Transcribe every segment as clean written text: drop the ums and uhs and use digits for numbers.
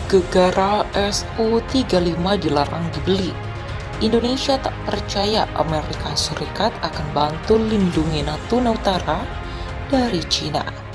Gegara Su-35 dilarang dibeli. Indonesia tak percaya Amerika Serikat akan bantu lindungi Natuna Utara dari Cina.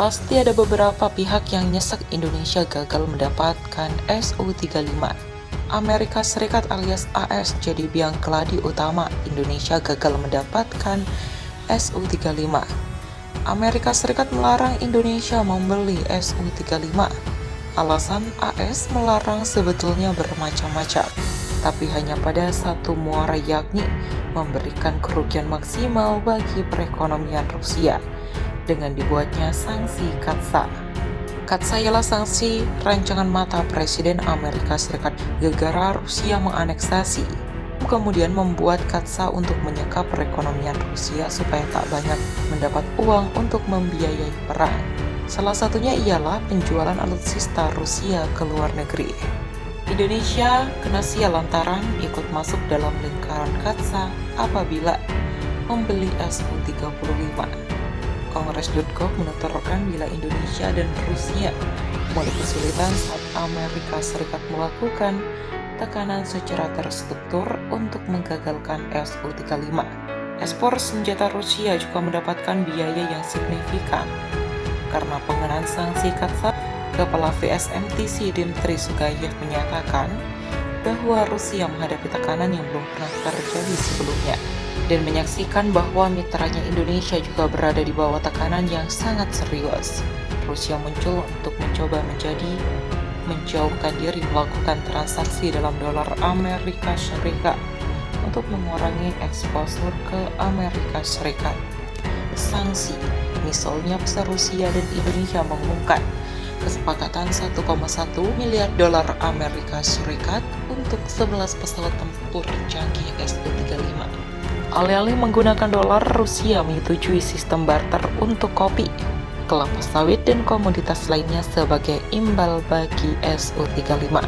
Pasti ada beberapa pihak yang nyesek Indonesia gagal mendapatkan Su-35. Amerika Serikat alias AS jadi biang keladi utama Indonesia gagal mendapatkan Su-35. Amerika Serikat melarang Indonesia membeli Su-35. Alasan AS melarang sebetulnya bermacam-macam, tapi hanya pada satu muara, yakni memberikan kerugian maksimal bagi perekonomian Rusia dengan dibuatnya sanksi Katsa. Katsa ialah sanksi rancangan mata Presiden Amerika Serikat gegara Rusia menganeksasi, kemudian membuat Katsa untuk menyekap perekonomian Rusia supaya tak banyak mendapat uang untuk membiayai perang. Salah satunya ialah penjualan alutsista Rusia ke luar negeri. Indonesia kena sial lantaran ikut masuk dalam lingkaran Katsa apabila membeli Su-35. Kongres.gov menuturkan bila Indonesia dan Rusia mulai kesulitan saat Amerika Serikat melakukan tekanan secara terstruktur untuk menggagalkan Su-35. Ekspor senjata Rusia juga mendapatkan biaya yang signifikan. Karena pengenaan sanksi Katsa, Kepala VSMTC Dmitry Sugayev menyatakan bahwa Rusia menghadapi tekanan yang belum pernah terjadi sebelumnya, dan menyaksikan bahwa mitranya Indonesia juga berada di bawah tekanan yang sangat serius. Rusia muncul untuk mencoba menjauhkan diri melakukan transaksi dalam dolar Amerika Serikat untuk mengurangi eksposur ke Amerika Serikat. Sanksi, misalnya besar Rusia dan Indonesia mengumumkan kesepakatan 1,1 miliar dolar Amerika Serikat untuk 11 pesawat tempur canggih Su-35. Alih-alih menggunakan dolar, Rusia menyetujui sistem barter untuk kopi, kelapa sawit, dan komoditas lainnya sebagai imbal bagi Su-35.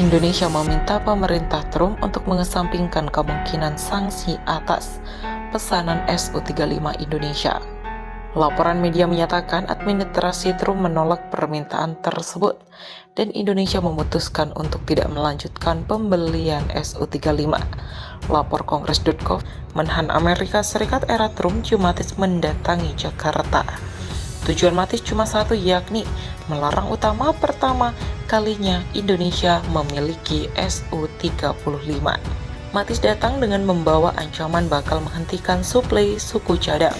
Indonesia meminta pemerintah Trump untuk mengesampingkan kemungkinan sanksi atas pesanan Su-35 Indonesia. Laporan media menyatakan administrasi Trump menolak permintaan tersebut dan Indonesia memutuskan untuk tidak melanjutkan pembelian Su-35. Lapor Kongres.gov, Menhan Amerika Serikat era Trump Jumatis mendatangi Jakarta. Tujuan Mattis cuma satu, yakni melarang utama pertama kalinya Indonesia memiliki Su-35. Mattis datang dengan membawa ancaman bakal menghentikan suplai suku cadang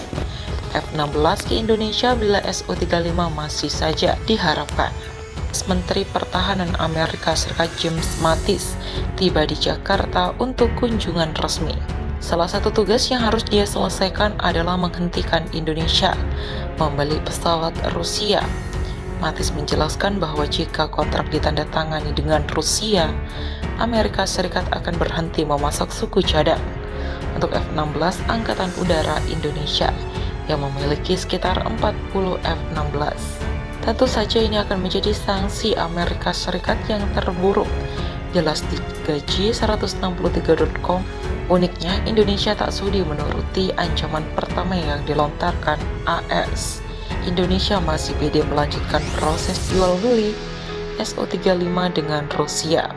F-16 ke Indonesia bila Su-35 masih saja diharapkan. Menteri Pertahanan Amerika Serikat James Mattis tiba di Jakarta untuk kunjungan resmi. Salah satu tugas yang harus dia selesaikan adalah menghentikan Indonesia membeli pesawat Rusia. Mattis menjelaskan bahwa jika kontrak ditandatangani dengan Rusia, Amerika Serikat akan berhenti memasok suku cadang untuk F-16 Angkatan Udara Indonesia yang memiliki sekitar 40 F-16. Tentu saja ini akan menjadi sanksi Amerika Serikat yang terburuk, jelas di Gaji163.com. Uniknya, Indonesia tak sudi menuruti ancaman pertama yang dilontarkan AS. Indonesia masih pede melanjutkan proses jual beli Su-35 dengan Rusia.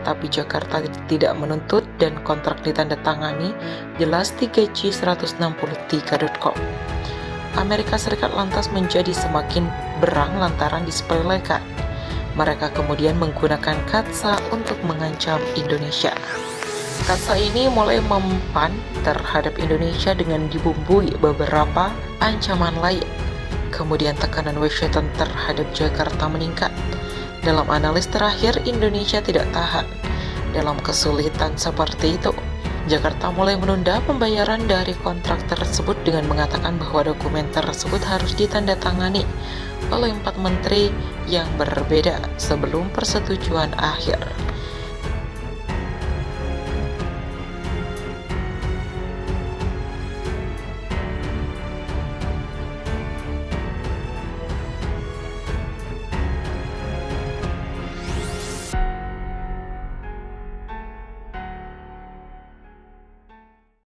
Tapi Jakarta tidak menuntut dan kontrak ditandatangani, jelas di Gaji163.com. Amerika Serikat lantas menjadi semakin berang lantaran disepelekan. Mereka kemudian menggunakan Katsa untuk mengancam Indonesia. Katsa ini mulai mempan terhadap Indonesia dengan dibumbui beberapa ancaman lain. Kemudian tekanan Washington terhadap Jakarta meningkat. Dalam analis terakhir, Indonesia tidak tahan dalam kesulitan seperti itu. Jakarta mulai menunda pembayaran dari kontrak tersebut dengan mengatakan bahwa dokumen tersebut harus ditandatangani oleh 4 menteri yang berbeda sebelum persetujuan akhir.